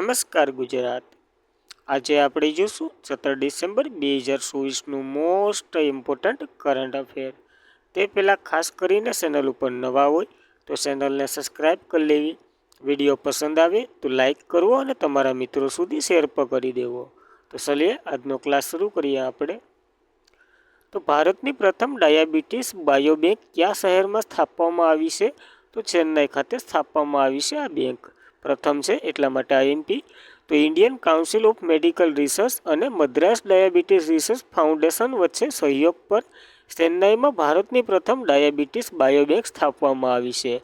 નમસ્કાર ગુજરાત। આજે આપણે જોઈશું 17 ડિસેમ્બર 2024નું મોસ્ટ ઇમ્પોર્ટન્ટ કરંટ અફેર। તે પહેલાં ખાસ કરીને ચેનલ ઉપર નવા હોય તો ચેનલને સબસ્ક્રાઈબ કરી લેવી, વિડીયો પસંદ આવે તો લાઈક કરવો અને તમારા મિત્રો સુધી શેર પણ કરી દેવો। તો ચલીએ આજનો ક્લાસ શરૂ કરીએ આપણે। તો ભારતની પ્રથમ ડાયાબિટીસ બાયોબેંક કયા શહેરમાં સ્થાપવામાં આવી છે? તો ચેન્નઈ ખાતે સ્થાપવામાં આવી છે આ બેંક। પ્રથમ છે એટલા માટે આઈએમપી। તો Indian council of medical research અને મદ્રાસ ડાયાબિટીસ રિસર્ચ ફાઉન્ડેશન વચ્ચે સહયોગ પર ચેન્નઈમાં ભારતની પ્રથમ ડાયાબિટીસ બાયોબેંક સ્થાપવામાં આવી છે।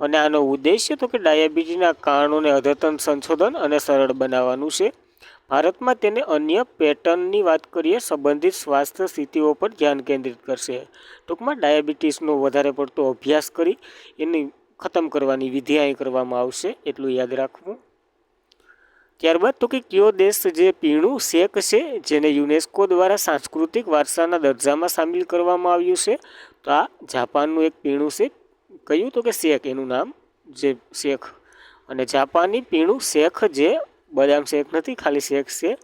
અને આનો ઉદ્દેશ્ય તો કે ડાયાબિટીસના કારણોને અદ્યતન સંશોધન અને સરળ બનાવવાનું છે। ભારતમાં તેને અન્ય પેટર્નની વાત કરીએ સંબંધિત સ્વાસ્થ્ય સ્થિતિઓ પર ધ્યાન કેન્દ્રિત કરશે। ટૂંકમાં ડાયાબિટીસનો વધારે પડતો અભ્યાસ કરી એની ખતમ કરવાની વિધિ અહીં કરવામાં આવશે, એટલું યાદ રાખવું। ત્યારબાદ તો કે કયો દેશ જે પીણું શેક છે જેને યુનેસ્કો દ્વારા સાંસ્કૃતિક વારસાના દરજ્જામાં સામેલ કરવામાં આવ્યું છે? તો આ જાપાનનું એક પીણું છે। કયું? તો કે શેક, એનું નામ જે શેક। અને જાપાની પીણું શેક જે બદામ શેક નથી, ખાલી શેક છે,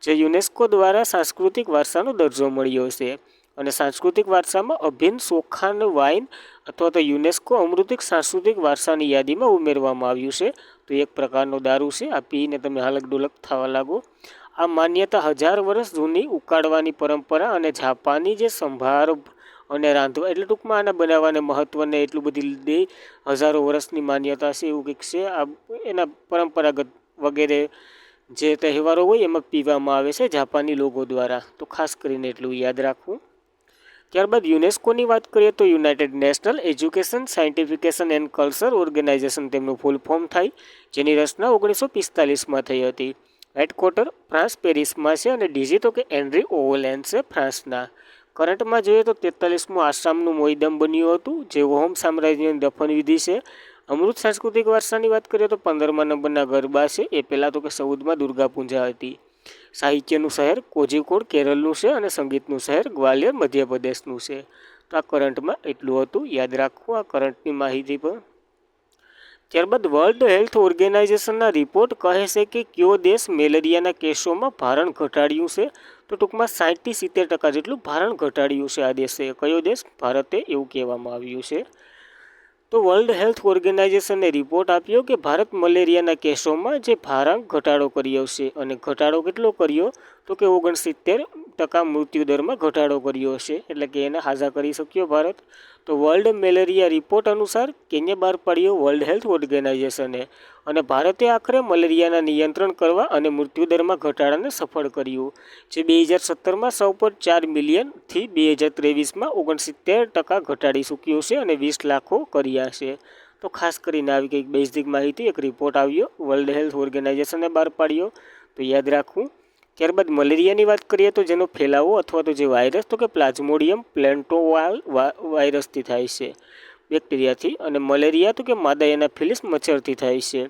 જે યુનેસ્કો દ્વારા સાંસ્કૃતિક વારસાનો દરજ્જો મળ્યો છે। અને સાંસ્કૃતિક વારસામાં અભિન્ન ચોખાન વાઇન અથવા તો યુનેસ્કો અમૃતિક સાંસ્કૃતિક વારસાની યાદીમાં ઉમેરવામાં આવ્યું છે। તો એક પ્રકારનો દારૂ છે, આ પીને તમે હાલક ડોલક થવા લાગો। આ માન્યતા 1000 વર્ષ જૂની ઉકાળવાની પરંપરા અને જાપાની જે સંભાર અને રાંધવા એટલે ટૂંકમાં આને બનાવવાને મહત્વને એટલું બધી હજારો વર્ષની માન્યતા છે, એવું કંઈક છે। આ એના પરંપરાગત વગેરે જે તહેવારો હોય એમાં પીવામાં આવે છે જાપાની લોકો દ્વારા। તો ખાસ કરીને એટલું યાદ રાખવું। ત્યારબાદ યુનેસ્કોની વાત કરીએ તો United National Education Scientification and Culture Organization તેમનું ફૂલ ફોર્મ થાય, જેની રચના 1945માં થઈ હતી। હેડક્વાર્ટર ફ્રાન્સ પેરિસમાં છે અને ડીજી તો કે એન્ડ્રી ઓવલેન્ડ છે ફ્રાન્સના। કરંટમાં જોઈએ તો 43મું આસામનું મોઈદમ બન્યું હતું, જે ઓહમ સામ્રાજ્યની દફન વિધિ છે। અમૃત સાંસ્કૃતિક વારસાની વાત કરીએ તો 15મા નંબરના ગરબા છે, એ પહેલાં તો કે 14માં દુર્ગા પૂજા હતી। સાહિત્યનું શહેર કોઝિકોડ કેરળનું છે અને સંગીતનું શહેર ગ્વાલિયર મધ્યપ્રદેશનું છે। તો આ કરંટમાં એટલું હતું, યાદ રાખવું આ કરંટની માહિતી પર। ત્યારબાદ વર્લ્ડ હેલ્થ ઓર્ગેનાઇઝેશનના રિપોર્ટ કહે છે કે કયો દેશ મેલેરિયાના કેસોમાં ભારણ ઘટાડ્યું છે? તો ટૂંકમાં 60થી 70% જેટલું ભારણ ઘટાડ્યું છે આ દેશે। કયો દેશ? ભારતે, એવું કહેવામાં આવ્યું છે। તો વર્લ્ડ હેલ્થ ઓર્ગેનાઇઝેશને રિપોર્ટ આપ્યો કે ભારત મલેરિયાના કેસોમાં જે ભારણ ઘટાડો કર્યો છે, અને ઘટાડો કેટલો કર્યો? તો કે 69% મૃત્યુદરમાં ઘટાડો કર્યો છે, એટલે કે એને હાજા કરી શક્યો ભારત। તો વર્લ્ડ મેલેરિયા રિપોર્ટ અનુસાર કેને બહાર પાડ્યો? વર્લ્ડ હેલ્થ ઓર્ગેનાઇઝેશને। અને ભારતે આખરે મલેરિયાના નિયંત્રણ કરવા અને મૃત્યુદરમાં ઘટાડાને સફળ કર્યું, જે 2017માં 100.4 મિલિયનથી 2023માં 69% ઘટાડી ચૂક્યું છે અને 20 લાખો કર્યા છે। તો ખાસ કરીને આવી કંઈક બેઝિક માહિતી એક રિપોર્ટ આવ્યો વર્લ્ડ હેલ્થ ઓર્ગેનાઇઝેશને બહાર પાડ્યો, તો યાદ રાખવું। ત્યારબાદ મલેરિયાની વાત કરીએ તો જેનો ફેલાવો અથવા તો જે વાયરસ તો કે પ્લાઝ્મોડિયમ પ્લેન્ટોવાલ વાયરસથી થાય છે, બેક્ટેરિયાથી। અને મલેરિયા તો કે માદા એનાફિલિસ મચ્છરથી થાય છે।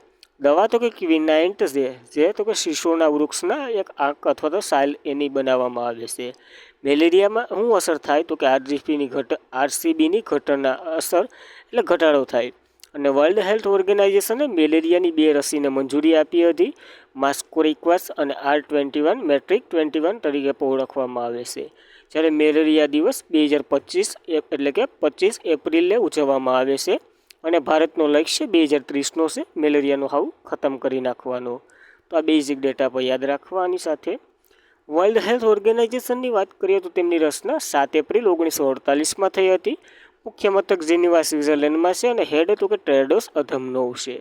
દવા તો કે ક્વિનાઇન્ટ છે, જે તો કે શીશોના વૃક્ષના એક આંક અથવા તો સાલ એની બનાવવામાં આવે છે। મેલેરિયામાં શું અસર થાય? તો કે આરસીબીની ઘટના અસર એટલે ઘટાડો થાય। અને વર્લ્ડ હેલ્થ ઓર્ગેનાઇઝેશને મેલેરિયાની 2 રસીને મંજૂરી આપી હતી, માસ્કોરિક્વાસ અને R21 મેટ્રિક 21 તરીકે ઓળખવામાં આવે છે। જ્યારે મેલેરિયા દિવસ 2025 એટલે કે 25 એપ્રિલે ઉજવવામાં આવે છે, અને ભારતનો લક્ષ્ય 2030નો છે મેલેરિયાનો હાવ ખતમ કરી નાખવાનો। તો આ બેઝિક ડેટા પર યાદ રાખવાની સાથે વર્લ્ડ હેલ્થ ઓર્ગેનાઇઝેશનની વાત કરીએ તો તેમની રચના 7 એપ્રિલ 1948માં થઈ હતી। મુખ્ય મથક જેનીવા સ્વિટ્ઝરલેન્ડમાં છે અને હેડ તો કે ટેડ્રોસ અધનોમ છે।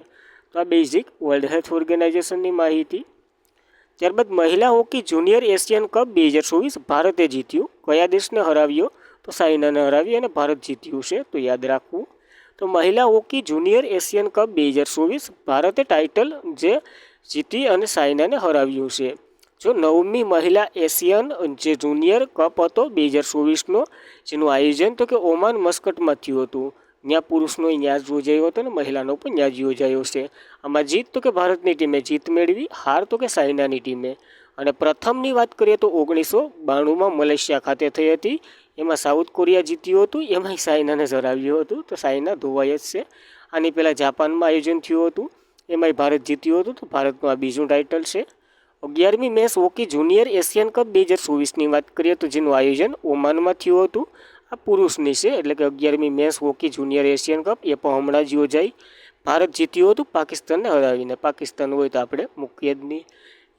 તો આ બેઝિક વર્લ્ડ હેલ્થ ઓર્ગેનાઇઝેશનની માહિતી। ત્યારબાદ મહિલા હોકી જુનિયર એશિયન કપ 2024 ભારતે જીત્યું, કયા દેશને હરાવ્યો? તો ચાઇનાને હરાવી અને ભારત જીત્યું છે, તો યાદ રાખવું। તો મહિલા હોકી જુનિયર એશિયન કપ 2024 ભારતે ટાઇટલ જે જીતી અને ચાઇનાને હરાવ્યું છે। જો 9મી મહિલા એશિયન જે જુનિયર કપ હતો 2024નો, જેનું આયોજન તો કે ઓમાન મસ્કટમાં થયું હતું। ત્યાં પુરુષનો ત્યાં જ યોજાયો હતો અને મહિલાનો પણ ત્યાં જ યોજાયો છે। આમાં જીત તો કે ભારતની ટીમે જીત મેળવી, હાર તો કે ચાઇનાની ટીમે। અને પ્રથમની વાત કરીએ તો 1992માં મલેશિયા ખાતે થઈ હતી, એમાં સાઉથ કોરિયા જીત્યું હતું, એમાં ચાઇનાને જ હરાવ્યું હતું, તો ચાઇના ધોવાય જ છે। આની પહેલાં જાપાનમાં આયોજન થયું હતું, એમાંય ભારત જીત્યું હતું, તો ભારતનું આ બીજું ટાઇટલ છે. 11મી match hockey junior Asian Cup 2024ની વાત કરીએ તો જેનું આયોજન ઓમાનમાં થયું હતું. આ પુરુષની છે, એટલે કે 11મી match hockey junior Asian Cup એ પણ હમણાં જ યોજાઈ. ભારત જીત્યું હતું પાકિસ્તાનને હરાવીને. પાકિસ્તાન હોય તો આપણે મૂકીએ જ નહીં.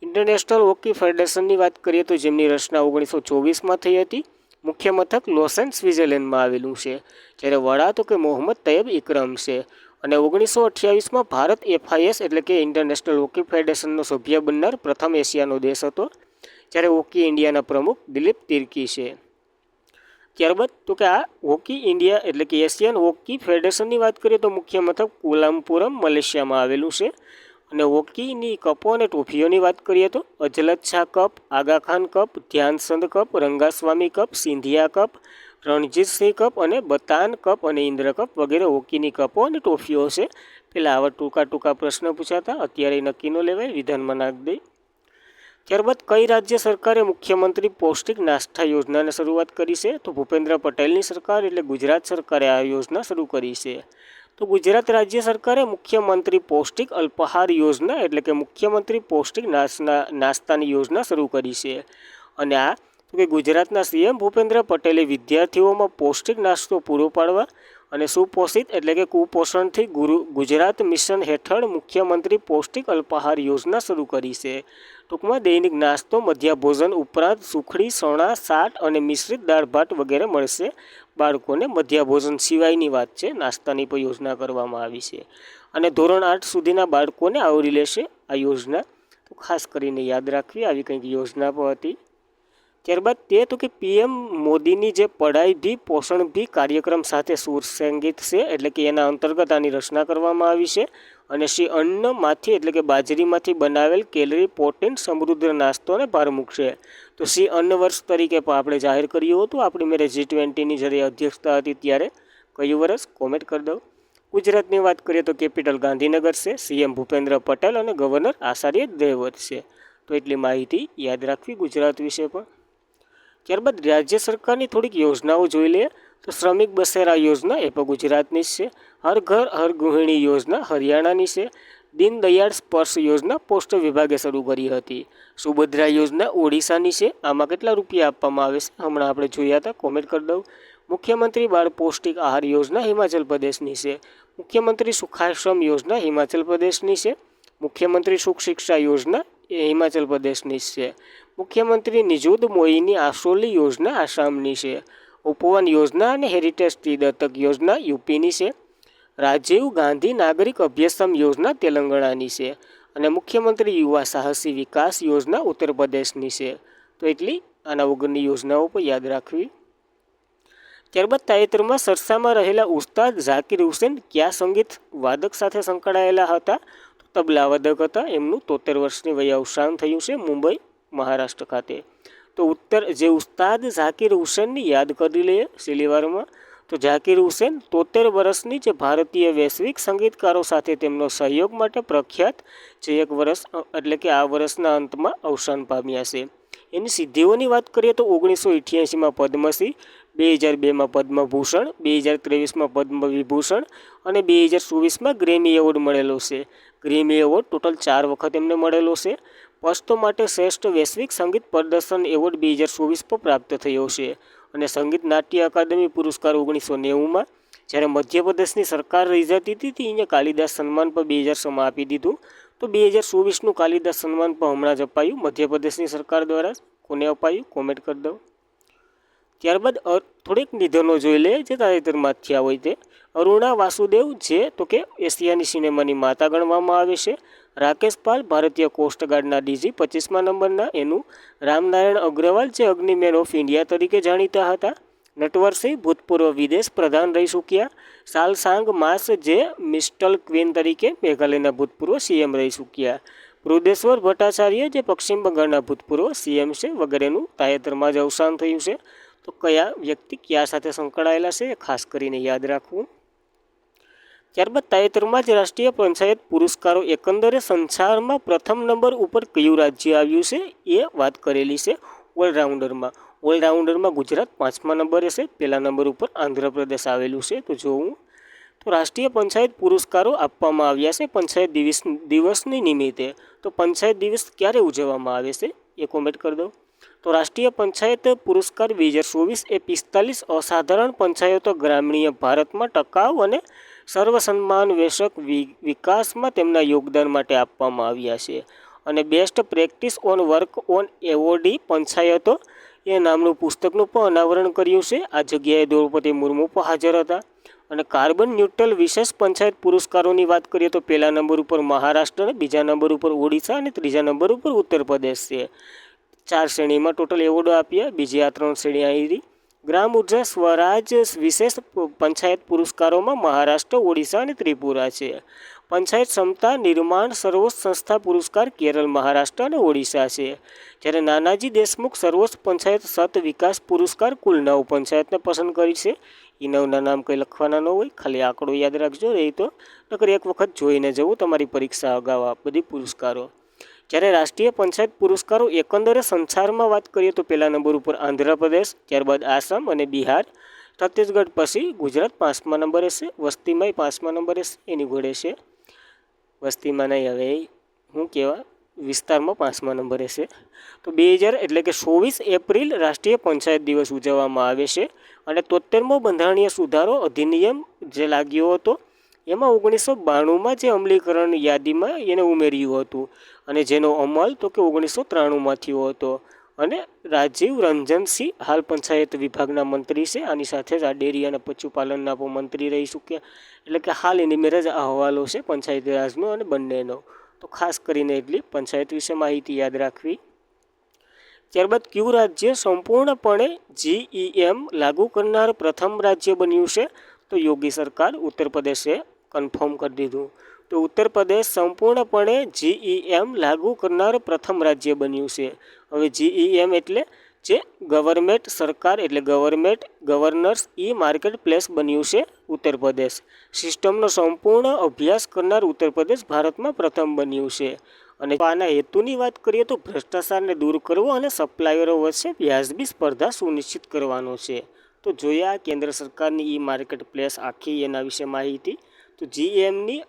ઇન્ટરનેશનલ હોકી ફેડરેશનની વાત કરીએ તો જેમની રચના 1924માં થઈ હતી. મુખ્ય મથક લોસેન સ્વિટ્ઝરલેન્ડમાં આવેલું છે. જ્યારે વડા તો કે મોહમ્મદ તૈયબ ઇકરામ છે. અને 1928માં ભારત FIS એટલે કે ઇન્ટરનેશનલ હોકી ફેડરેશનનો સભ્ય બનનાર પ્રથમ એશિયાનો દેશ હતો. જ્યારે હોકી ઇન્ડિયાના પ્રમુખ દિલીપ તિર્કી છે. ત્યારબાદ તો કે આ હોકી ઇન્ડિયા એટલે કે એશિયન હોકી ફેડરેશનની વાત કરીએ તો મુખ્ય મથક કુલામપુરમ મલેશિયામાં આવેલું છે. અને હોકીની કપો અને ટ્રોફીઓની વાત કરીએ તો Azlan Shah Cup, Aga Khan Cup, Dhyanchand Cup, Rangaswamy Cup, Scindia Cup, Ranjitsinh Cup અને બતાન કપ અને ઇન્દ્ર કપ વગેરે હોકીની કપો અને ટ્રોફીઓ છે. પહેલાં આવા ટૂંકા પ્રશ્ન પૂછાતા, અત્યારે નક્કી ન લેવાય, વિધાનમાં નાખી દઈ. ત્યારબાદ કઈ રાજ્ય સરકારે મુખ્યમંત્રી પૌષ્ટિક નાસ્તા યોજનાની શરૂઆત કરી છે? તો ભૂપેન્દ્ર પટેલની સરકાર એટલે ગુજરાત સરકારે આ યોજના શરૂ કરી છે. તો ગુજરાત રાજ્ય સરકારે મુખ્યમંત્રી પૌષ્ટિક અલ્પાહાર યોજના એટલે કે મુખ્યમંત્રી પૌષ્ટિક નાસ્તાની યોજના શરૂ કરી છે. અને આ તો કે ગુજરાતના CM ભૂપેન્દ્ર પટેલે વિદ્યાર્થીઓમાં પૌષ્ટિક નાસ્તો પૂરો પાડવા અને સુપોષિત એટલે કે કુપોષણથી ગુજરાત મિશન હેઠળ મુખ્યમંત્રી પૌષ્ટિક અલ્પાહાર યોજના શરૂ કરી છે. ટૂંકમાં દૈનિક નાસ્તો, મધ્યાભોજન ઉપરાંત સુખડી, સણા, શાક અને મિશ્રિત દાળ ભાત વગેરે મળશે. બાળકોને મધ્યાભોજન સિવાયની વાત છે, નાસ્તાની પણ યોજના કરવામાં આવી છે. અને ધોરણ 8 સુધીના બાળકોને આવરી લેશે આ યોજના. તો ખાસ કરીને યાદ રાખવી, આવી કંઈક યોજના પણ હતી. ત્યારબાદ તે તો કે PM મોદીની જે પઢાઈ ભી પોષણ ભી કાર્યક્રમ સાથે સુર સંગીત છે, એટલે કે એના અંતર્ગત આની રચના કરવામાં આવી છે. અને શ્રી અન્નમાંથી એટલે કે બાજરીમાંથી બનાવેલ કેલરી પ્રોટીન સમૃદ્ધ નાસ્તોને ભાર મૂકશે. તો શ્રી અન્ન વર્ષ તરીકે પણ આપણે જાહેર કર્યું હતું આપણી મેરે G20ની જ્યારે અધ્યક્ષતા હતી ત્યારે. કયું વર્ષ? કોમેન્ટ કરી દો. ગુજરાતની વાત કરીએ તો કેપિટલ ગાંધીનગર છે, CM ભૂપેન્દ્ર પટેલ અને ગવર્નર આચાર્ય દેવવ્રત છે. તો એટલી માહિતી યાદ રાખવી ગુજરાત વિશે પણ. ત્યારબાદ રાજ્ય સરકારની થોડીક યોજનાઓ જોઈ લઈએ તો શ્રમિક બસેરા યોજના એ પણ ગુજરાતની જ છે. હર ઘર હર ગૃહિણી યોજના હરિયાણાની છે. દીનદયાળ સ્પર્શ યોજના પોસ્ટ વિભાગે શરૂ કરી હતી. સુભદ્રા યોજના ઓડિશાની છે. આમાં કેટલા રૂપિયા આપવામાં આવે છે હમણાં આપણે જોયા હતા, કોમેન્ટ કરી દઉં. મુખ્યમંત્રી બાળ પૌષ્ટિક આહાર યોજના હિમાચલ પ્રદેશની છે. મુખ્યમંત્રી સુખાશ્રમ યોજના હિમાચલ પ્રદેશની છે. મુખ્યમંત્રી સુખ શિક્ષા યોજના એ હિમાચલ પ્રદેશની જ છે. મુખ્યમંત્રી નિજુદ મોઈની આસોલી યોજના આસામની છે. ઉપવન યોજના અને હેરિટેજ ટી દત્તક યોજના યુપીની છે. રાજીવ ગાંધી નાગરિક અભ્યાસક્રમ યોજના તેલંગાણાની છે. અને મુખ્યમંત્રી યુવા સાહસી વિકાસ યોજના ઉત્તર પ્રદેશની છે. તો એટલી આના વગરની યોજનાઓ પણ યાદ રાખવી. ત્યારબાદ તાજેતરમાં સરસામાં રહેલા ઉસ્તાદ ઝાકિર હુસેન કયા સંગીત વાદક સાથે સંકળાયેલા હતા? તો તબલા વાદક હતા. એમનું 73 વર્ષની વયે અવસાન થયું છે મુંબઈ, મહારાષ્ટ્ર ખાતે. તો ઉસ્તાદ ઝાકિર હુસેનની યાદ કરી લઈએ સિલીવારમાં. તો ઝાકિર હુસેન 73 વર્ષની જે ભારતીય વૈશ્વિક સંગીતકારો સાથે તેમનો સહયોગ માટે પ્રખ્યાત, જે એક વર્ષ એટલે કે આ વર્ષના અંતમાં અવસાન પામ્યા છે. એની સિદ્ધિઓની વાત કરીએ તો 1988માં પદ્મશ્રી, 2002માં પદ્મભૂષણ, 2023માં પદ્મ વિભૂષણ અને 2024માં ગ્રેમી એવોર્ડ મળેલો છે. ગ્રેમી એવોર્ડ ટોટલ 4 વખત એમને મળેલો છે. પસ્તો માટે શ્રેષ્ઠ વૈશ્વિક સંગીત પ્રદર્શન એવોર્ડ 2024 પર પ્રાપ્ત થયો છે. અને સંગીત નાટ્ય અકાદમી પુરસ્કાર 1990માં, જ્યારે મધ્યપ્રદેશની સરકાર રહી જતી હતી અહીંયા કાલિદાસ સન્માન પર 2006માં આપી દીધું. તો 2024નું કાલિદાસ સન્માન પણ હમણાં જ અપાયું મધ્યપ્રદેશની સરકાર દ્વારા. કોને અપાયું? કોમેન્ટ કરી દો. ત્યારબાદ થોડીક નિધનો જોઈ લે જે તાજેતરમાં થયા હોય તે. અરુણા વાસુદેવ જે તો કે એશિયાની સિનેમાની માતા ગણવામાં આવે છે. રાકેશ પાલ ભારતીય કોસ્ટગાર્ડના DG 25મા નંબરના એનું. રામનારાયણ અગ્રવાલ જે અગ્નિમેન ઓફ ઇન્ડિયા તરીકે જાણીતા હતા. નટવરસિંહ ભૂતપૂર્વ વિદેશ પ્રધાન રહી ચૂક્યા. સાલસાંગ માસ જે મિસ્ટલ ક્વીન તરીકે મેઘાલયના ભૂતપૂર્વ CM રહી ચૂક્યા. બૃદેશ્વર ભટ્ટાચાર્ય જે પશ્ચિમ બંગાળના ભૂતપૂર્વ CM છે વગેરેનું તાજેતરમાં જ અવસાન થયું છે. તો કયા વ્યક્તિ કયા સાથે સંકળાયેલા છે એ ખાસ કરીને યાદ રાખવું. ત્યારબાદ તાજેતરમાં જ રાષ્ટ્રીય પંચાયત પુરસ્કારો એકંદરે સંસારમાં પ્રથમ નંબર ઉપર કયું રાજ્ય આવ્યું છે એ વાત કરેલી છે. ઓલરાઉન્ડરમાં ગુજરાત 5મા નંબરે છે. પહેલા નંબર ઉપર આંધ્રપ્રદેશ આવેલું છે. તો જોવું. તો રાષ્ટ્રીય પંચાયત પુરસ્કારો આપવામાં આવ્યા છે પંચાયત દિવસની નિમિત્તે. તો પંચાયત દિવસ ક્યારે ઉજવવામાં આવે છે એ કોમેન્ટ કરી દો. તો રાષ્ટ્રીય પંચાયત પુરસ્કાર 2024 એ 45 અસાધારણ પંચાયતો ગ્રામીણ ભારતમાં ટકાઉ અને સર્વસન્માનવેશક વિકાસમાં તેમના યોગદાન માટે આપવામાં આવ્યા છે. અને best practice on work on awardee પંચાયતો એ નામનું પુસ્તકનું પણ અનાવરણ કર્યું છે. આ જગ્યાએ દ્રૌપદી મુર્મુ પણ હાજર હતા. અને કાર્બન ન્યુટ્રલ વિશેષ પંચાયત પુરસ્કારોની વાત કરીએ તો પહેલા નંબર ઉપર મહારાષ્ટ્ર, બીજા નંબર ઉપર ઓડિશા અને ત્રીજા નંબર ઉપર ઉત્તર પ્રદેશ છે. 4 શ્રેણીમાં ટોટલ એવોર્ડો આપ્યા. બીજી આ 3 શ્રેણી આવી. ગ્રામ ઉર્જા સ્વરાજ વિશેષ પંચાયત પુરસ્કારોમાં મહારાષ્ટ્ર, ઓડિશા અને ત્રિપુરા છે. પંચાયત ક્ષમતા નિર્માણ સર્વોચ્ચ સંસ્થા પુરસ્કાર કેરળ, મહારાષ્ટ્ર અને ઓડિશા છે. જ્યારે નાનાજી દેશમુખ સર્વોચ્ચ પંચાયત સત વિકાસ પુરસ્કાર કુલ 9 પંચાયતને પસંદ કરી છે. એ 9ના નામ કંઈ લખવાના ન હોય, ખાલી આંકડો યાદ રાખજો. એ તો નકર એક વખત જોઈને જવું તમારી પરીક્ષા અગાઉ આ બધી પુરસ્કારો. જ્યારે રાષ્ટ્રીય પંચાયત પુરસ્કારો એકંદરે સંસારમાં વાત કરીએ તો પહેલા નંબર ઉપર આંધ્રપ્રદેશ, ત્યારબાદ આસામ અને બિહાર, છત્તીસગઢ પછી ગુજરાત 5મા નંબરે છે. વસ્તીમાં 5મા નંબરે છે. એની ઘોડે છે વસ્તીમાં નહીં, હવે શું કહેવા, વિસ્તારમાં 5મા નંબરે છે. તો 24 એપ્રિલ રાષ્ટ્રીય પંચાયત દિવસ ઉજવવામાં આવે છે. અને 73મો બંધારણીય સુધારો અધિનિયમ જે લાગ્યો હતો એમાં 1992માં જે અમલીકરણ યાદીમાં એને ઉમેર્યું હતું. અને જેનો અમલ તો કે 1993માં થયો હતો. અને રાજીવ રંજનસિંહ હાલ પંચાયત વિભાગના મંત્રી છે. આની સાથે જ આ ડેરી અને પશુપાલનના પણ મંત્રી રહી ચૂક્યા. એટલે કે હાલ એની મેરેજ અહેવાલો છે પંચાયતી રાજનો અને બંનેનો. તો ખાસ કરીને એટલી પંચાયત વિશે માહિતી યાદ રાખવી. ત્યારબાદ કયું રાજ્ય સંપૂર્ણપણે GEM લાગુ કરનાર પ્રથમ રાજ્ય બન્યું છે? તો યોગી સરકાર, ઉત્તર પ્રદેશે કન્ફર્મ કરી દીધું. તો ઉત્તર પ્રદેશ સંપૂર્ણપણે GEM લાગુ કરનાર પ્રથમ રાજ્ય બન્યું છે. હવે GEM એટલે જે ગવર્મેન્ટ સરકાર એટલે ગવર્નર્સ માર્કેટ પ્લેસ બન્યું છે ઉત્તર પ્રદેશ. સિસ્ટમનો સંપૂર્ણ અભ્યાસ કરનાર ઉત્તર પ્રદેશ ભારતમાં પ્રથમ બન્યું છે. અને આના હેતુની વાત કરીએ તો ભ્રષ્ટાચારને દૂર કરવો અને સપ્લાયરો વચ્ચે વ્યાજબી સ્પર્ધા સુનિશ્ચિત કરવાનો છે. તો જોયા કેન્દ્ર સરકારની માર્કેટ પ્લેસ આખી એના વિશે માહિતી. તો GEMની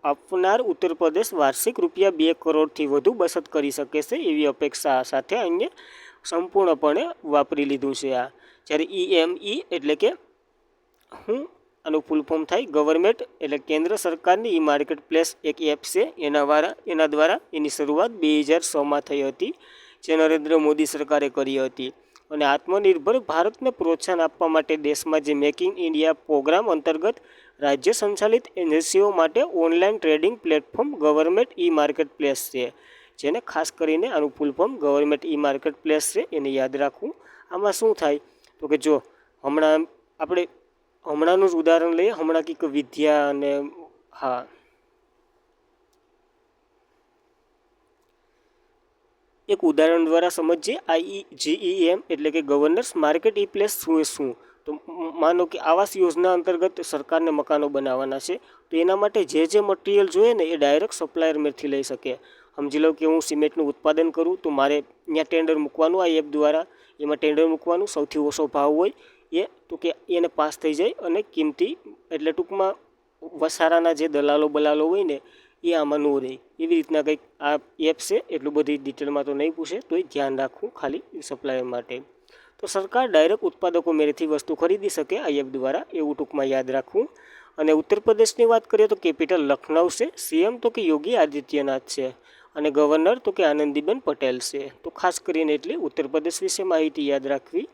આપનાર ઉત્તર પ્રદેશ વાર્ષિક રૂપિયા 2 કરોડથી વધુ બચત કરી શકે છે એવી અપેક્ષા સાથે અહીંયા સંપૂર્ણપણે વાપરી લીધું છે આ. જ્યારે EME એટલે કે હું આનું ફૂલ ફોર્મ થાય ગવર્મેન્ટ એટલે કેન્દ્ર સરકારની માર્કેટ પ્લેસ એક એપ છે. એના દ્વારા એની શરૂઆત 2006માં થઈ હતી, જે નરેન્દ્ર મોદી સરકારે કરી હતી. અને આત્મનિર્ભર ભારતને પ્રોત્સાહન આપવા માટે દેશમાં જે મેક ઇન ઇન્ડિયા પ્રોગ્રામ અંતર્ગત રાજ્ય સંચાલિત એજન્સીઓ માટે online trading platform government market place છે. જેને ખાસ કરીને આનું full form government market place છે, એને યાદ રાખવું. આમાં શું થાય તો કે જો હમણાંનું જ ઉદાહરણ લઈએ. હમણાં કંઈક વિદ્યા અને એક ઉદાહરણ દ્વારા સમજીએ. GEM એટલે કે ગવર્નર્સ માર્કેટ પ્લેસ શું? તો માનો કે આવાસ યોજના અંતર્ગત સરકારને મકાનો બનાવવાના છે. તો એના માટે જે મટીરિયલ જોઈએ ને એ ડાયરેક્ટ સપ્લાયર મેળથી લઈ શકે. સમજી લો કે હું સિમેન્ટનું ઉત્પાદન કરું તો મારે ત્યાં ટેન્ડર મૂકવાનું આ એપ દ્વારા. એમાં ટેન્ડર મૂકવાનું, સૌથી ઓછો ભાવ હોય એ તો કે એને પાસ થઈ જાય. અને કિંમતી એટલે ટૂંકમાં વસારાના જે દલાલો હોય ને એ આમાં ન રહે. એવી રીતના કંઈક આ એપ છે. એટલું બધી ડિટેલમાં તો નહીં પૂછે, તોય ધ્યાન રાખવું ખાલી સપ્લાયર માટે. તો સરકાર ડાયરેક્ટ ઉત્પાદકો મેળથી વસ્તુ ખરીદી શકે આ એપ દ્વારા, એવું ટૂંકમાં યાદ રાખવું. અને ઉત્તર પ્રદેશની વાત કરીએ તો કેપિટલ લખનઉ છે. CM તો કે યોગી આદિત્યનાથ છે. અને ગવર્નર તો કે આનંદીબેન પટેલ છે. તો ખાસ કરીને એટલી ઉત્તર પ્રદેશ વિશે માહિતી યાદ રાખવી.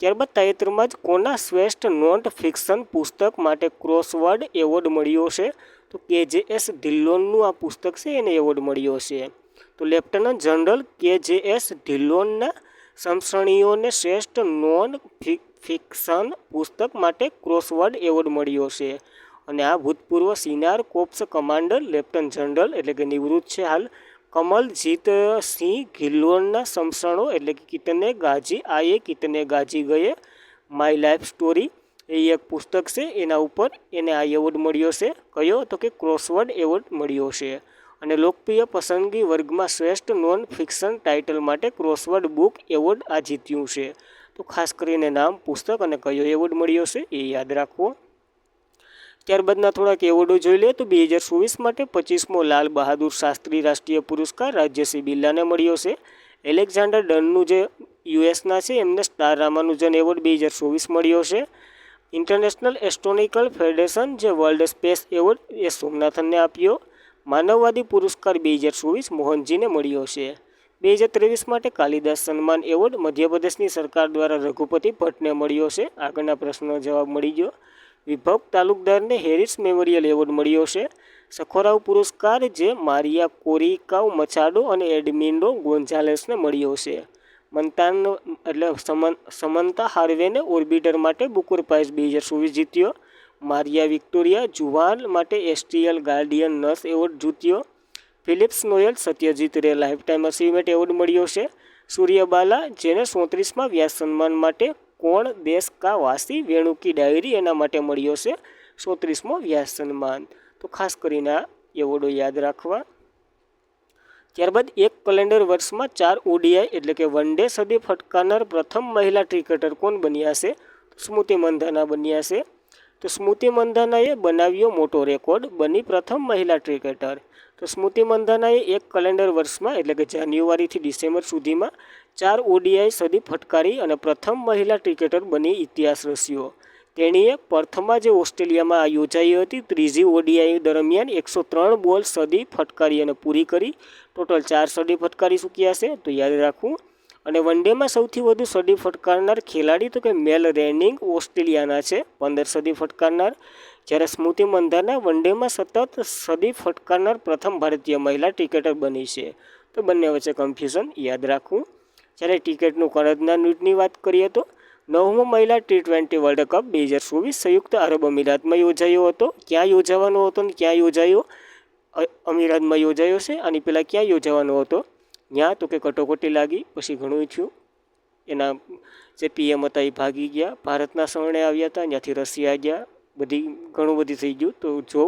ત્યારબાદ તાજેતરમાં જ કોના શ્રેષ્ઠ નોન ફિક્શન પુસ્તક માટે ક્રોસવર્ડ એવોર્ડ મળ્યો છે? તો KJS ઢિલ્લોનનું આ પુસ્તક છે એને એવોર્ડ મળ્યો છે. તો લેફ્ટનન્ટ જનરલ KJS ઢિલ્લોનના સમસણીઓને શ્રેષ્ઠ નોન ફિક્શન પુસ્તક માટે ક્રોસવર્ડ એવોર્ડ મળ્યો છે. અને આ ભૂતપૂર્વ સિનાર કોપ્સ કમાન્ડર લેફ્ટનન્ટ જનરલ એટલે કે નિવૃત્ત છે હાલ કમલજીત સિંહ ઢિલ્લોનના સમસણો એટલે કે કિતને ગાજી ગયે માય લાઈફ સ્ટોરી એ એક પુસ્તક છે. એના ઉપર એને આ એવોર્ડ મળ્યો છે. કયો તો કે ક્રોસવર્ડ એવોર્ડ મળ્યો છે. અને લોકપ્રિય પસંદગી વર્ગમાં શ્રેષ્ઠ નોન ફિક્શન ટાઇટલ માટે ક્રોસવર્ડ બુક એવોર્ડ આ જીત્યું છે. તો ખાસ કરીને નામ, પુસ્તક અને કયો એવોર્ડ મળ્યો છે એ યાદ રાખવો. ત્યારબાદના થોડાક એવોર્ડો જોઈ લે તો 2024 માટે 25મો લાલ બહાદુર શાસ્ત્રી રાષ્ટ્રીય પુરસ્કાર રાજ્યસિંહ બિરલાને મળ્યો છે. એલેક્ઝાન્ડર ડનનું જે યુએસના છે એમને સ્ટાર રામાનુજન એવોર્ડ 2024 મળ્યો છે. ઇન્ટરનેશનલ એસ્ટ્રોનોમિકલ ફેડરેશન જે વર્લ્ડ સ્પેસ એવોર્ડ એ સોમનાથનને આપ્યો. માનવવાદી પુરસ્કાર 2024 મોહનજીને મળ્યો છે. 2023 માટે કાલિદાસ સન્માન એવોર્ડ મધ્યપ્રદેશની સરકાર દ્વારા રઘુપતિ ભટ્ટને મળ્યો છે. આગળના પ્રશ્નનો જવાબ મળી ગયો. વિભવ તાલુકદારને હેરિસ મેમોરિયલ એવોર્ડ મળ્યો છે. સખોરાવ પુરસ્કાર જે મારિયા કોરિકાવ મચાડો અને એડમિન્ડો ગોન્ઝાલેસને મળ્યો છે. મંતાન એટલે સમંતા હાર્વેને ઓર્બિટર માટે બુકર પ્રાઇઝ 2024 જીત્યો. મારિયા વિક્ટોરિયા જુવાન માટે એસ્ટ્રિયલ ગાર્ડિયન નર્સ એવોર્ડ જીત્યો. ફિલિપ્સ નોયલ સત્યજીત રે લાઇફટાઇમ અચીવમેન્ટ એવોર્ડ મળ્યો છે. સૂર્યબાલા જેને 34મા વ્યાસ સન્માન માટે કોણ દેશ કા વાસી વેણુ કી ડાયરી એના માટે મળ્યો છે 34મો વ્યાસ સન્માન. તો ખાસ કરીને આ એવોર્ડો યાદ રાખવા. ત્યારબાદ એક કેલેન્ડર વર્ષમાં 4 ઓડીઆઈ એટલે કે વન ડે સદી ફટકારનાર પ્રથમ મહિલા ક્રિકેટર કોણ બન્યા છે? સ્મૃતિ મંધાના બન્યા છે. તો સ્મૃતિ મંધાનાએ બનાવ્યો મોટો રેકોર્ડ, બની પ્રથમ મહિલા ક્રિકેટર. તો સ્મૃતિ મંધાનાએ એક કેલેન્ડર વર્ષમાં એટલે કે જાન્યુઆરીથી ડિસેમ્બર સુધીમાં 4 ઓડીઆઈ સદી ફટકારી અને પ્રથમ મહિલા ક્રિકેટર બની ઇતિહાસ રચ્યો. તેણીએ પર્થમાં જે ઓસ્ટ્રેલિયામાં યોજાઈ હતી ત્રીજી ઓડીઆઈ દરમિયાન 103 બોલ સદી ફટકારી અને પૂરી કરી. ટોટલ 4 સદી ફટકારી ચૂક્યા છે, તો યાદ રાખવું. અને વનડેમાં સૌથી વધુ સદી ફટકારનાર ખેલાડી તો કે મેલ રેનિંગ ઓસ્ટ્રેલિયાના છે 15 સદી ફટકારનાર. જ્યારે સ્મૃતિ મંધાના વનડેમાં સતત સદી ફટકારનાર પ્રથમ ભારતીય મહિલા ક્રિકેટર બની છે. તો બંને વચ્ચે કન્ફ્યુઝન યાદ રાખવું. જ્યારે ક્રિકેટનું કરજનાની વાત કરીએ તો 9મો મહિલા T20 વર્લ્ડ કપ 2024 સંયુક્ત આરબ અમીરાતમાં યોજાયો હતો. ક્યાં યોજાવાનો હતો ને ક્યાં યોજાયો? અમીરાતમાં યોજાયો છે. આની પહેલાં ક્યાં યોજાવાનો હતો? ત્યાં તો કે કટોકટી લાગી, પછી ઘણું થયું. એના જે પીએમ હતા એ ભાગી ગયા, ભારતના શરણે આવ્યા હતા, ત્યાંથી રશિયા ગયા, ઘણું બધી થઈ ગયું. તો જો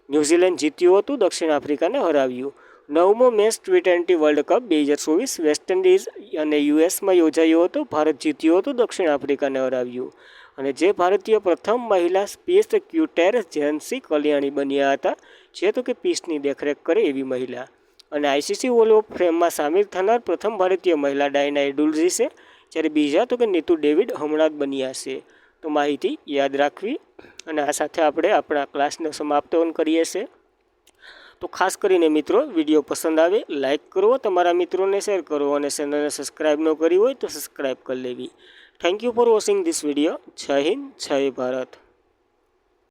ન્યૂઝીલેન્ડ જીત્યું હતું, દક્ષિણ આફ્રિકાને હરાવ્યું. 9મો match T20 World Cup 2024 West Indies અને યુએસમાં યોજાયો હતો. ભારત જીત્યું હતું, દક્ષિણ આફ્રિકાને હરાવ્યું. અને જે ભારતીય પ્રથમ મહિલા સ્પેસ ક્યુટર જેન્સી કલ્યાણી બન્યા હતા, જે તો કે પીસની દેખરેખ કરે એવી મહિલા. અને આઈસીસી હોલ ઓફ ફેમમાં સામેલ થનાર પ્રથમ ભારતીય મહિલા ડાયના એડુલ્જી છે. જ્યારે બીજા તો કે નીતુ ડેવિડ હમણાં જ બન્યા છે. તો માહિતી યાદ રાખવી. અને આ સાથે આપણે આપણા ક્લાસને સમાપ્ત કરીએ છીએ. તો ખાસ કરીને મિત્રો વિડીયો પસંદ આવે લાઇક કરો, તમારા મિત્રોને શેર કરો અને ચેનલને સબસ્ક્રાઈબ ન કરી હોય તો સબસ્ક્રાઈબ કરી લેવી. Thank you for watching this video. જય હિન્દ, જય ભારત.